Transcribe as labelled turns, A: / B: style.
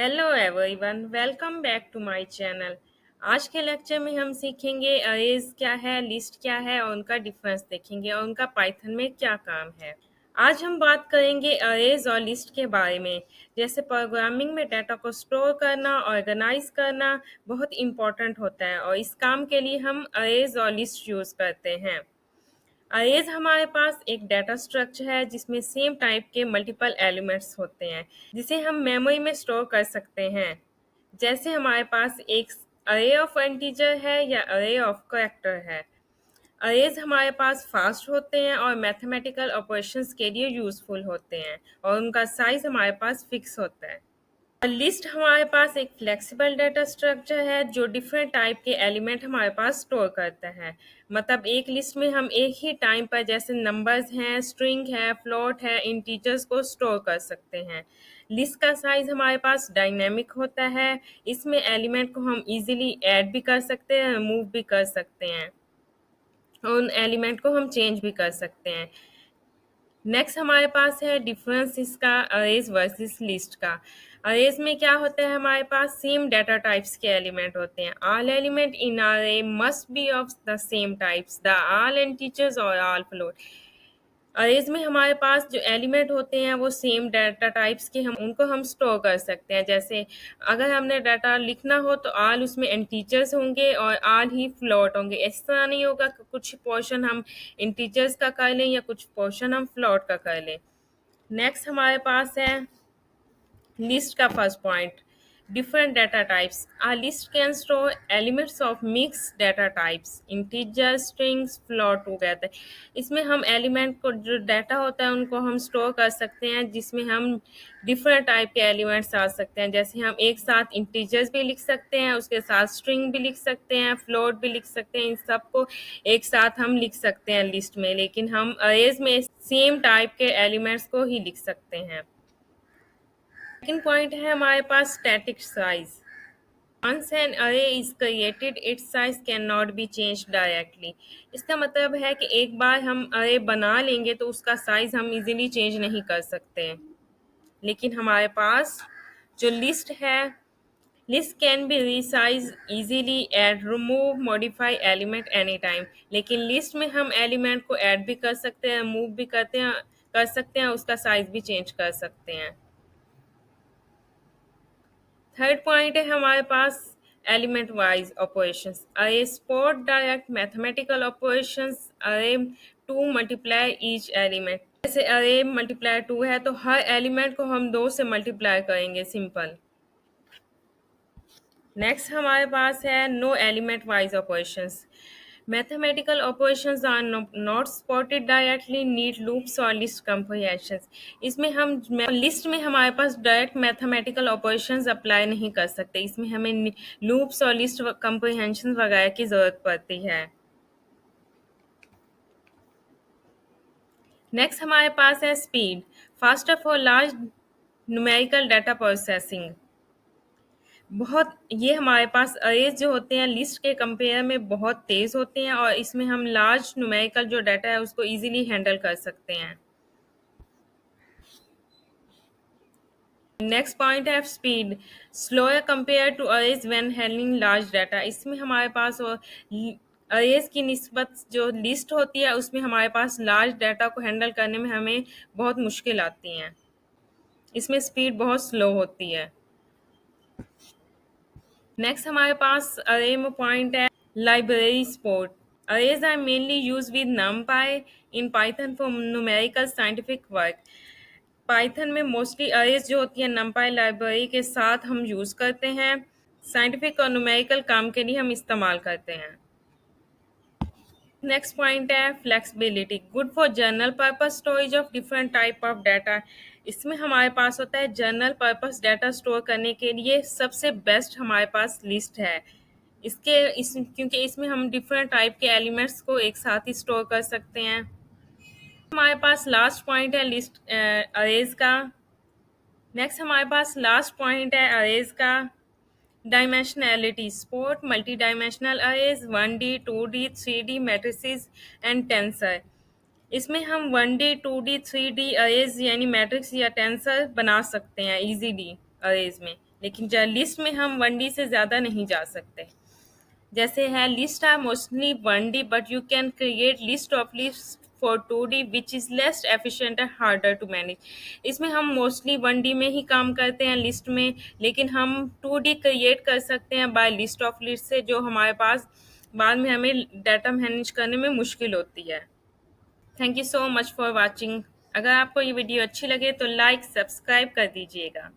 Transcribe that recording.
A: Hello everyone, welcome back to my channel. आज के lecture में हम सीखेंगे अरेज क्या है, लिस्ट क्या है और उनका डिफरेंस देखेंगे और उनका पाइथन में क्या काम है। आज हम बात करेंगे अरेज और लिस्ट के बारे में। जैसे प्रोग्रामिंग में डाटा को स्टोर करना, ऑर्गेनाइज करना बहुत इम्पोर्टेंट होता है और इस काम के लिए हम अरेज और लिस्ट यूज़ करते हैं। अरेज हमारे पास एक डाटा स्ट्रक्चर है जिसमें सेम टाइप के मल्टीपल एलिमेंट्स होते हैं जिसे हम मेमोरी में स्टोर कर सकते हैं। जैसे हमारे पास एक अरे ऑफ इंटीजर है या अरे ऑफ कैरेक्टर है। अरेज हमारे पास फास्ट होते हैं और मैथमेटिकल ऑपरेशंस के लिए यूजफुल होते हैं और उनका साइज हमारे पास फिक्स होता है। लिस्ट हमारे पास एक फ्लेक्सिबल डाटा स्ट्रक्चर है जो डिफरेंट टाइप के एलिमेंट हमारे पास स्टोर करता है। मतलब एक लिस्ट में हम एक ही टाइम पर जैसे नंबर्स हैं, स्ट्रिंग है, फ्लोट है, इंटीजर्स को स्टोर कर सकते हैं। लिस्ट का साइज हमारे पास डायनेमिक होता है। इसमें एलिमेंट को हम इजीली ऐड भी कर सकते हैं, रिमूव भी कर सकते हैं और उन एलिमेंट को हम चेंज भी कर सकते हैं। नेक्स्ट हमारे पास है डिफरेंस इसका अरेज वर्सेस लिस्ट का। अरेज में क्या होता है, हमारे पास सेम डाटा टाइप्स के एलिमेंट होते हैं। ऑल एलिमेंट इन अरे must be of the same types, the all integers और ऑल फ्लोट। अरेज में हमारे पास जो एलिमेंट होते हैं वो सेम डाटा टाइप्स के हम उनको हम स्टोर कर सकते हैं। जैसे अगर हमने डाटा लिखना हो तो ऑल उसमें इंटीजर्स होंगे और ऑल ही फ्लोट होंगे। इस तरह नहीं होगा कि कुछ पोर्शन हम इंटीजर्स का कर लें या कुछ पोर्शन हम फ्लोट का कर लें। नेक्स्ट हमारे पास है लिस्ट का first point, different data types. A list can store elements of mixed data types, integer, strings, float together. इसमें हम एलिमेंट को जो डाटा होता है उनको हम स्टोर कर सकते हैं जिसमें हम डिफरेंट टाइप के एलिमेंट्स आ सकते हैं। जैसे हम एक साथ इंटीजर्स भी लिख सकते हैं, उसके साथ स्ट्रिंग भी लिख सकते हैं, फ्लोट भी लिख सकते हैं। इन सबको एक साथ हम लिख सकते हैं लिस्ट में, लेकिन हम अरेज में सेम टाइप के एलिमेंट्स को ही लिख सकते हैं। सेकंड पॉइंट है हमारे पास static size. Once an array is created, its size cannot be changed directly. इसका मतलब है कि एक बार हम अरे बना लेंगे तो उसका साइज हम इजीली चेंज नहीं कर सकते। लेकिन हमारे पास जो लिस्ट है, list can be resize easily, add, remove, modify element any time. लेकिन लिस्ट में हम एलिमेंट को ऐड भी कर सकते हैं, मूव भी कर सकते हैं, उसका साइज भी चेंज कर सकते हैं। थर्ड पॉइंट है हमारे पास एलिमेंट वाइज ऑपरेशंस। अरे स्पॉट डायरेक्ट मैथमेटिकल ऑपरेशंस, अरे टू मल्टीप्लाई ईच एलिमेंट। जैसे अरे मल्टीप्लाई 2 है तो हर एलिमेंट को हम 2 से मल्टीप्लाई करेंगे, सिंपल। नेक्स्ट हमारे पास है no element wise operations. Mathematical operations are not spotted directly, need loops और लिस्ट कंप्रिहेंशंस। इसमें हम लिस्ट में हमारे पास डायरेक्ट मैथमेटिकल ऑपरेशंस अप्लाई नहीं कर सकते। इसमें हमें लूप्स और लिस्ट कंप्रिहेंशंस वगैरह की ज़रूरत पड़ती है। नेक्स्ट हमारे पास है speed, faster for large numerical data processing. बहुत ये हमारे पास अरेज जो होते हैं लिस्ट के कंपेयर में बहुत तेज़ होते हैं और इसमें हम लार्ज न्यूमेरिकल जो डाटा है उसको इजीली हैंडल कर सकते हैं। नेक्स्ट पॉइंट है speed, slower compare to arrays when handling large data. इसमें हमारे पास अरेज की निस्बत जो लिस्ट होती है उसमें हमारे पास लार्ज डाटा को हैंडल करने में हमें बहुत मुश्किल आती हैं। इसमें स्पीड बहुत स्लो होती है। नेक्स्ट हमारे पास अरे में पॉइंट है library support. Arrays are mainly used with NumPy in Python for numerical scientific work. Python में मोस्टली अरेज जो होती है numpy लाइब्रेरी के साथ हम यूज़ करते हैं। साइंटिफिक और न्यूमेरिकल काम के लिए हम इस्तेमाल करते हैं। नेक्स्ट पॉइंट है flexibility, good for journal purpose storage of different type of data. इसमें हमारे पास होता है जर्नल पर्पस डाटा स्टोर करने के लिए सबसे बेस्ट हमारे पास लिस्ट है। क्योंकि इसमें हम डिफरेंट टाइप के एलिमेंट्स को एक साथ ही स्टोर कर सकते हैं। हमारे पास लास्ट पॉइंट है लिस्ट अरेज का। नेक्स्ट हमारे पास लास्ट पॉइंट है अरेज का dimensionality, support multi dimensional arrays, 1D 2D 3D matrices and tensor. इसमें हम 1D 2D 3D अरेज यानी मैट्रिक्स या टेंसर बना सकते हैं इजीली। अरेज में, लेकिन लिस्ट में हम 1D से ज़्यादा नहीं जा सकते। जैसे है list are mostly 1D but you can create list of list for 2D which is less efficient and harder to manage. इसमें हम मोस्टली 1D में ही काम करते हैं लिस्ट में, लेकिन हम 2D क्रिएट कर सकते हैं बाय लिस्ट ऑफ लिस्ट से, जो हमारे पास बाद में हमें डाटा मैनेज करने में मुश्किल होती है। Thank you so much for watching. अगर आपको ये वीडियो अच्छी लगे तो लाइक सब्सक्राइब कर दीजिएगा।